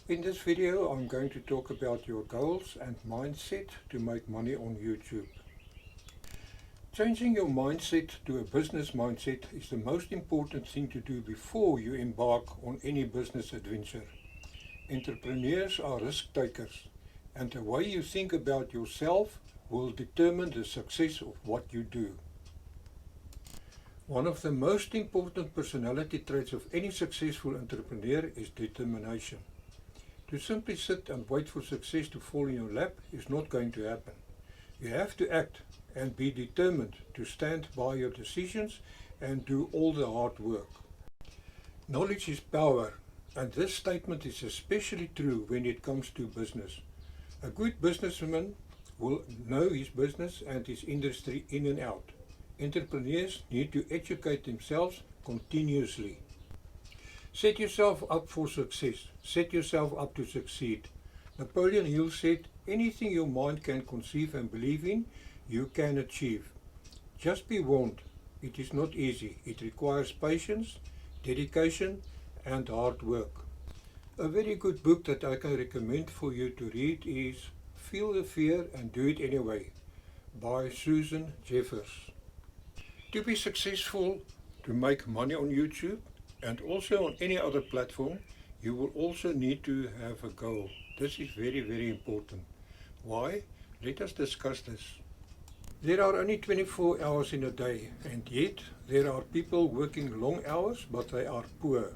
In this video I'm going to talk about your goals and mindset to make money on YouTube. Changing your mindset to a business mindset is the most important thing to do before you embark on any business adventure. Entrepreneurs are risk takers, and the way you think about yourself will determine the success of what you do. One of the most important personality traits of any successful entrepreneur is determination. To simply sit and wait for success to fall in your lap is not going to happen. You have to act and be determined to stand by your decisions and do all the hard work. Knowledge is power, and this statement is especially true when it comes to business. A good businessman will know his business and his industry in and out. Entrepreneurs need to educate themselves continuously. Set yourself up for success. Set yourself up to succeed. Napoleon Hill said, anything your mind can conceive and believe in, you can achieve. Just be warned, it is not easy. It requires patience, dedication, and hard work. A very good book that I can recommend for you to read is Feel the Fear and Do It Anyway by Susan Jeffers. To be successful, to make money on YouTube, and also on any other platform, you will also need to have a goal. This is very, very important. Why? Let us discuss this. There are only 24 hours in a day, and yet there are people working long hours, but they are poor.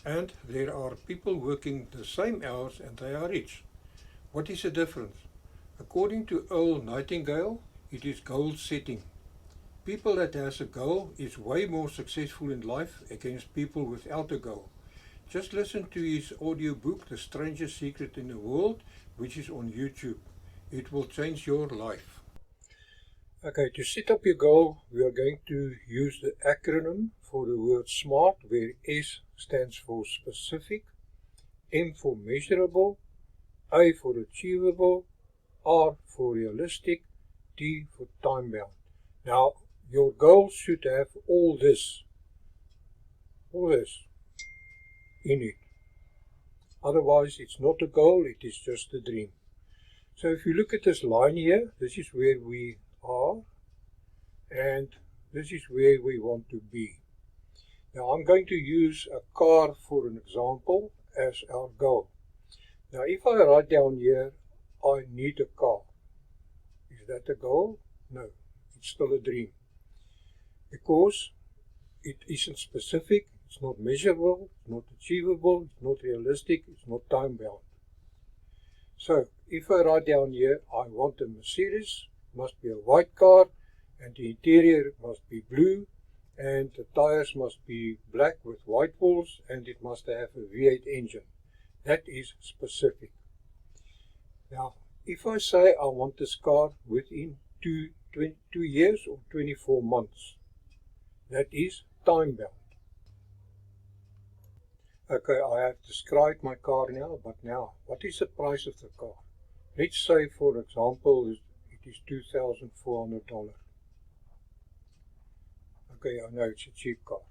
And there are people working the same hours and they are rich. What is the difference? According to Earl Nightingale, it is goal setting. People that has a goal is way more successful in life against people without a goal. Just listen to his audiobook, The Strangest Secret in the World, which is on YouTube. It will change your life. Okay, to set up your goal, we are going to use the acronym for the word SMART, where S stands for specific, M for measurable, A for achievable, R for realistic, T for time-bound. Now, your goal should have all this in it. Otherwise, it's not a goal, it is just a dream. So if you look at this line here, this is where we are, and this is where we want to be. Now I'm going to use a car for an example as our goal. Now if I write down here, I need a car. Is that a goal? No, it's still a dream. Because it isn't specific, it's not measurable, it's not achievable, it's not realistic, it's not time-bound. So, if I write down here, I want a Mercedes, it must be a white car, and the interior must be blue, and the tires must be black with white walls, and it must have a V8 engine. That is specific. Now, if I say I want this car within 2 years or 24 months, that is time-bound. Okay, I have described my car now, but now, what is the price of the car? Let's say, for example, it is $2,400. Okay, I know it's a cheap car.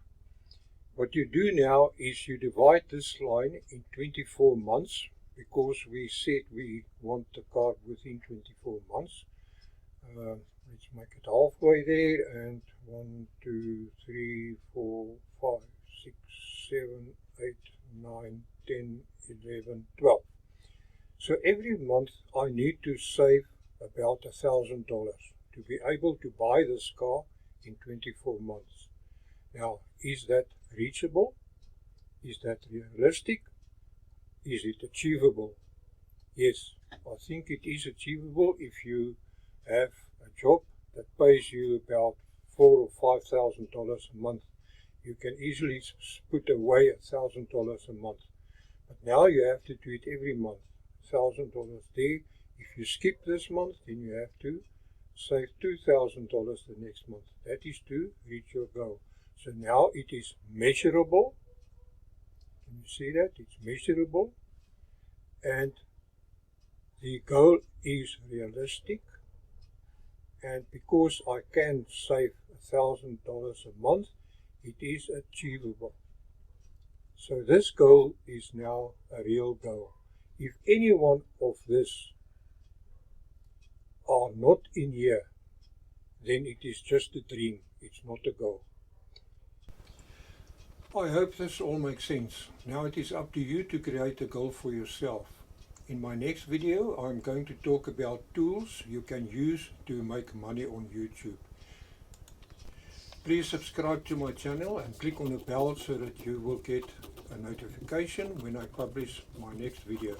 What you do now is you divide this line in 24 months, because we said we want the car within 24 months. Let's make it halfway there, and 1, 2, 3, 4, 5, 6, 7, 8, 9, 10, 11, 12. So every month I need to save about $1,000 to be able to buy this car in 24 months. Now, is that reachable? Is that realistic? Is it achievable? Yes, I think it is achievable if you have a job that pays you about $4,000 or $5,000 a month. You can easily put away $1,000 a month. But now you have to do it every month. $1,000 there. If you skip this month, then you have to save $2,000 the next month. That is to reach your goal. So now it is measurable. Can you see that? It's measurable. And the goal is realistic. And because I can save $1,000 a month, it is achievable. So this goal is now a real goal. If any one of this are not in here, then it is just a dream, it's not a goal. I hope this all makes sense. Now it is up to you to create a goal for yourself. In my next video I'm going to talk about tools you can use to make money on YouTube. Please subscribe to my channel and click on the bell so that you will get a notification when I publish my next video.